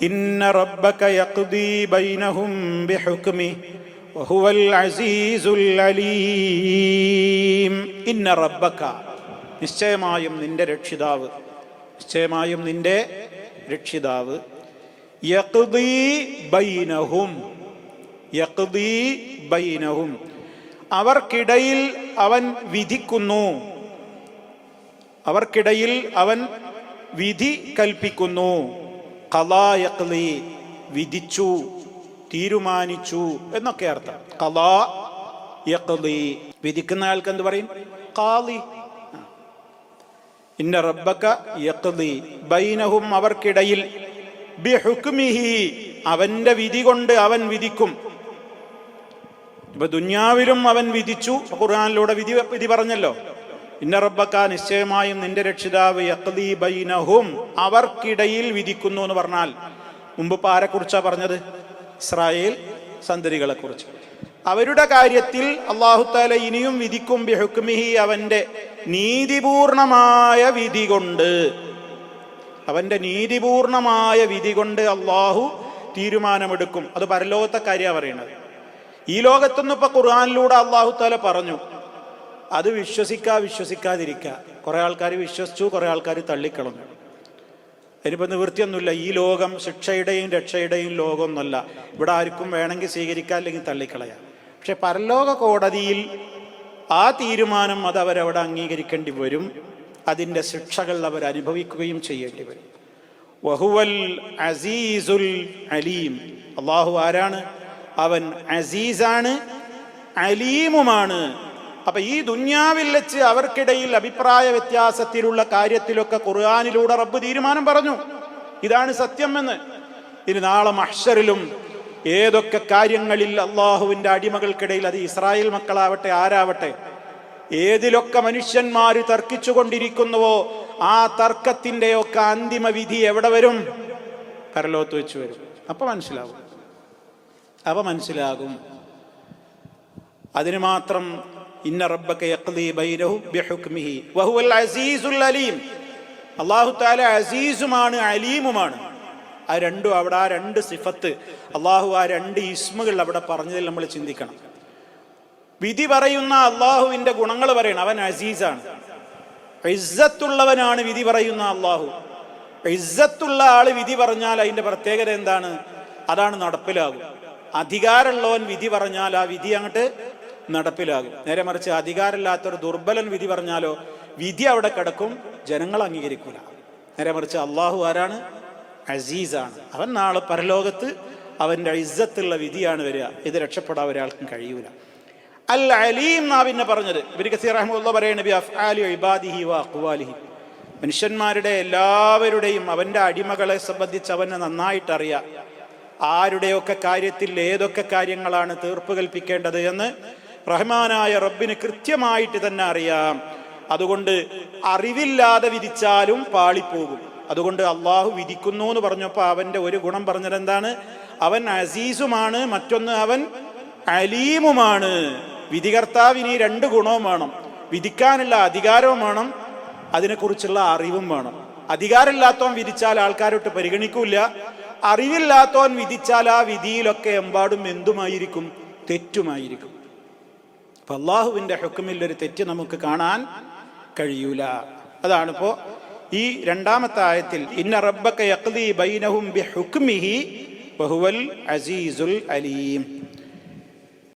ഇന്ന റബ്ബക യഖ്ദീ ബൈനഹും ബിഹുക്മിഹി വഹുവൽ അസീസുൽ അലീം. ഇന്ന റബ്ബക, നിശ്ചയമായും നിന്റെ രക്ഷിതാവ്, നിശ്ചയമായും നിന്റെ രക്ഷിതാവ്, യഖ്ദീ ബൈനഹും, യഖ്ദീ ബൈനഹും, അവർക്കിടയിൽ അവൻ വിധിക്കുന്നു, അവർക്കിടയിൽ അവൻ വിധി കൽപ്പിക്കുന്നു. ഖളാ യഖ്ദീ, വിധിച്ചു, തീരുമാനിച്ചു എന്നൊക്കെ അർത്ഥം. ഖളാ യഖ്ദീ, വിധിക്കുന്ന ആൾക്ക് എന്ത് പറയും? ഖാളി. ഇന്ന റബ്ബക യഖ്ദീ ബൈനഹും, അവർക്കിടയിൽ, ബിഹുക്മിഹി, അവന്റെ വിധി കൊണ്ട് അവൻ വിധിക്കും. ഇപ്പൊ ദുനിയാവിലും അവൻ വിധിച്ചു. ഖുർആനിലൂടെ വിധി പറഞ്ഞല്ലോ. ഇന്ന റബ്ബക, നിശ്ചയമായും നിന്റെ രക്ഷിതാവ്, യഖ്ദീ ബൈനഹും, അവർക്കിടയിൽ വിധിക്കുന്നു എന്ന് പറഞ്ഞാൽ മുമ്പ് ആരെ കുറിച്ചാ പറഞ്ഞത്? ഇസ്രായേൽ സന്തതികളെ കുറിച്ച്. അവരുടെ കാര്യത്തിൽ അല്ലാഹു തആല ഇനിയും വിധിക്കും. ബിഹുക്മിഹി, അവന്റെ നീതിപൂർണമായ വിധി കൊണ്ട്, അവന്റെ നീതിപൂർണമായ വിധി കൊണ്ട് അള്ളാഹു തീരുമാനമെടുക്കും. അത് പരലോകത്തെ കാര്യമാണ് പറയുന്നത്. ഈ ലോകത്തൊന്നും ഇപ്പൊ ഖുർആനിലൂടെ അള്ളാഹു തആല പറഞ്ഞു. അത് വിശ്വസിക്കാതിരിക്കുക. കുറെ ആൾക്കാർ വിശ്വസിച്ചു, കുറെ ആൾക്കാർ തള്ളിക്കളഞ്ഞു. അതിനിപ്പോൾ നിവൃത്തിയൊന്നുമില്ല. ഈ ലോകം ശിക്ഷയുടെയും രക്ഷയുടെയും ലോകമൊന്നുമല്ല. ഇവിടെ ആർക്കും വേണമെങ്കിൽ സ്വീകരിക്കാം, അല്ലെങ്കിൽ തള്ളിക്കളയാം. പക്ഷെ പരലോക കോടതിയിൽ ആ തീരുമാനം അത് അവരവിടെ അംഗീകരിക്കേണ്ടി വരും. അതിൻ്റെ ശിക്ഷകൾ അവർ അനുഭവിക്കുകയും ചെയ്യേണ്ടി വരും. വഹുവൽ അസീസുൽ അലീം, അള്ളാഹു ആരാണ്? അവൻ അസീസാണ്, അലീമുമാണ്. അപ്പൊ ഈ ദുന്യാവിൽ വെച്ച് അവർക്കിടയിൽ അഭിപ്രായ വ്യത്യാസത്തിലുള്ള കാര്യത്തിലൊക്കെ ഖുർആനിലൂടെ റബ്ബ് തീരുമാനം പറഞ്ഞു. ഇതാണ് സത്യം എന്ന്. ഇനി നാളെ മഹ്ശറിലും ഏതൊക്കെ കാര്യങ്ങളിൽ അള്ളാഹുവിൻ്റെ അടിമകൾക്കിടയിൽ, അത് ഇസ്രായേൽ മക്കളാവട്ടെ ആരാവട്ടെ, ഏതിലൊക്കെ മനുഷ്യന്മാർ തർക്കിച്ചു കൊണ്ടിരിക്കുന്നുവോ ആ തർക്കത്തിൻ്റെയൊക്കെ അന്തിമ വിധി എവിടെ വരും? പരലോകത്ത് വെച്ച് വരും. അപ്പൊ മനസ്സിലാകും. അതിന് മാത്രം ഇന്ന റബ്ബക യഖ്ദീ ബൈനഹും ബിഹുക്മിഹി വഹുവൽ അസീസുൽ അലീം. അല്ലാഹു തആല അസീസുമാണ്, അലീമുമാണ്. ആ രണ്ടും അവിടെ, ആ രണ്ട് സിഫത്ത് അള്ളാഹു, ആ രണ്ട് ഇസ്മുകൾ അവിടെ പറഞ്ഞതിൽ നമ്മൾ ചിന്തിക്കണം. വിധി പറയുന്ന അള്ളാഹുവിൻ്റെ ഗുണങ്ങൾ പറയണം. അവൻ അസീസാണ്, ഇസ്സത്തുള്ളവനാണ്. വിധി പറയുന്ന അള്ളാഹു, ഇസ്സത്തുള്ള ആള് വിധി പറഞ്ഞാൽ അതിൻ്റെ പ്രത്യേകത എന്താണ്? അതാണ് നടപ്പിലാകും. അധികാരമുള്ളവൻ വിധി പറഞ്ഞാൽ ആ വിധി അങ്ങോട്ട് നടപ്പിലാകും. നേരെ മറിച്ച് അധികാരമില്ലാത്തൊരു ദുർബലൻ വിധി പറഞ്ഞാലോ വിധി അവിടെ കിടക്കും, ജനങ്ങൾ അംഗീകരിക്കൂല. നേരെ മറിച്ച് അള്ളാഹു ആരാണ്? അസീസാണ്. അവൻ നാളെ പരലോകത്ത് അവൻ്റെ ഇസ്സത്തുള്ള വിധിയാണ് വരിക. ഇത് രക്ഷപ്പെടാൻ ഒരാൾക്കും കഴിയൂല. അൽ അലീം എന്നാ പിന്നെ പറഞ്ഞത്. ഇബ്നു കസീർ റഹിമഹുല്ലാഹ് പറയുന്നത് ബി അഫ്ആലി ഇബാദിഹി വ അഖ്വാലിഹി, മനുഷ്യന്മാരുടെ എല്ലാവരുടെയും അവൻ്റെ അടിമകളെ സംബന്ധിച്ച് അവനെ നന്നായിട്ട് അറിയാം. ആരുടെയൊക്കെ കാര്യത്തിൽ ഏതൊക്കെ കാര്യങ്ങളാണ് തീർപ്പ് കൽപ്പിക്കേണ്ടത് എന്ന് റഹ്മാനായ റബ്ബിന് കൃത്യമായിട്ട് തന്നെ അറിയാം. അതുകൊണ്ട് അറിവില്ലാതെ വിധിച്ചാലും പാളിപ്പോകും. അതുകൊണ്ട് അള്ളാഹു വിധിക്കുന്നു എന്ന് പറഞ്ഞപ്പോൾ അവൻ്റെ ഒരു ഗുണം പറഞ്ഞത് എന്താണ്? അവൻ അസീസുമാണ്, മറ്റൊന്ന് അവൻ അലീമുമാണ്. വിധികർത്താവിന് ഈ രണ്ട് ഗുണവും വേണം. വിധിക്കാനുള്ള അധികാരവും വേണം, അതിനെക്കുറിച്ചുള്ള അറിവും വേണം. അധികാരമില്ലാത്തവൻ വിധിച്ചാൽ ആൾക്കാരോട്ട് പരിഗണിക്കൂല. അറിവില്ലാത്തവൻ വിധിച്ചാൽ ആ വിധിയിലൊക്കെ എമ്പാടും എന്തുമായിരിക്കും? തെറ്റുമായിരിക്കും. അപ്പൊ അള്ളാഹുവിൻ്റെ ഹുക്മിൽ ഒരു തെറ്റ് നമുക്ക് കാണാൻ കഴിയൂല. അതാണിപ്പോ ഈ രണ്ടാമത്തെ ആയത്തിൽ ഇന്ന റബ്ബക യഖ്ദീ ബൈനഹും ബിഹുക്മിഹി വഹുവൽ അസീസുൽ അലീം.